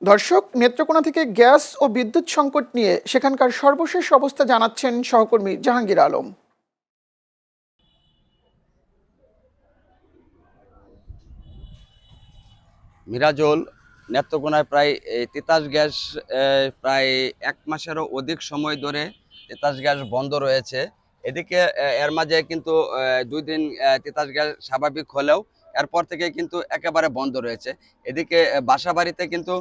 দর্শক, নেত্রকোনা থেকে গ্যাস ও বিদ্যুৎ সংকট নিয়ে সেখানকার সর্বশেষ অবস্থা জানাচ্ছেন সহকর্মী জাহাঙ্গীর আলম। মিরাজুল, নেত্রকোনায় প্রায় তিতাস গ্যাস প্রায় 1 মাসেরও অধিক সময় ধরে তিতাস গ্যাস বন্ধ রয়েছে। এদিকে এর মাঝে কিন্তু 2 দিন তিতাস গ্যাস স্বাভাবিক হলেও এরপর থেকে কিন্তু একেবারে বন্ধ রয়েছে। এদিকে বাসা বাড়িতে কিন্তু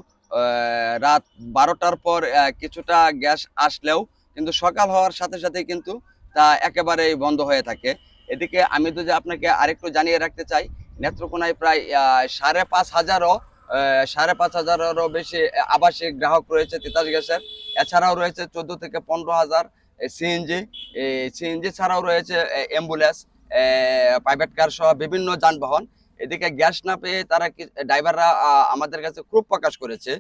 রাত 12টার পর কিছুটা গ্যাস আসলেও কিন্তু সকাল হওয়ার সাথে সাথে কিন্তু তা একেবারেই বন্ধ হয়ে থাকে। এদিকে আমি যদি আপনাকে আরেকটু জানিয়ে রাখতে চাই, নেত্রকোনায় প্রায় 5,500-5,500-এরও বেশি আবাসিক গ্রাহক রয়েছে তিতাস গ্যাসের। এছাড়াও রয়েছে 14 থেকে 15,000 সিএনজি। সিএনজি ছাড়াও রয়েছে অ্যাম্বুলেন্স, প্রাইভেট কার সহ বিভিন্ন যানবাহন। এদিকে গ্যাস না পেয়ে তারা ড্রাইভাররা আমাদের কাছে ক্ষোভ প্রকাশ করেছে।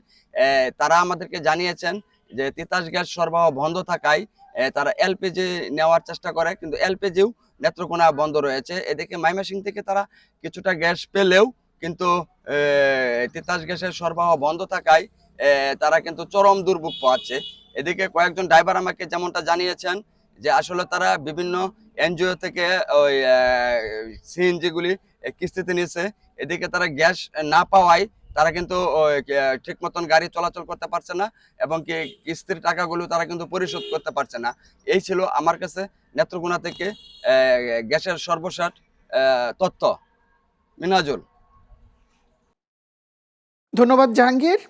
তারা আমাদেরকে জানিয়েছেন যে তিতাস গ্যাস সরবরাহ বন্ধ থাকায় তারা এলপিজি নেওয়ার চেষ্টা করে, কিন্তু এলপিজিও নেত্রকোনা বন্ধ রয়েছে। এদিকে ময়মনসিংহ থেকে তারা কিছুটা গ্যাস পেলেও কিন্তু তিতাস গ্যাসের সরবরাহ বন্ধ থাকায় তারা কিন্তু চরম দুর্ভোগ পাচ্ছে। এদিকে কয়েকজন ড্রাইভার আমাকে যেমনটা জানিয়েছেন যে আসলে তারা বিভিন্ন এনজিও থেকে ওই সিএনজি গুলি কিস্তিতে নিয়েছে। এদিকে তারা গ্যাস না পাওয়ায় তারা কিন্তু ঠিক মতন গাড়ি চলাচল করতে পারছে না, এবং কি কিস্তির টাকাগুলো তারা কিন্তু পরিশোধ করতে পারছে না। এই ছিল আমার কাছে নেত্রকোনা থেকে গ্যাসের সর্বশেষ তথ্য। মিনাজুল। ধন্যবাদ জাহাঙ্গীর।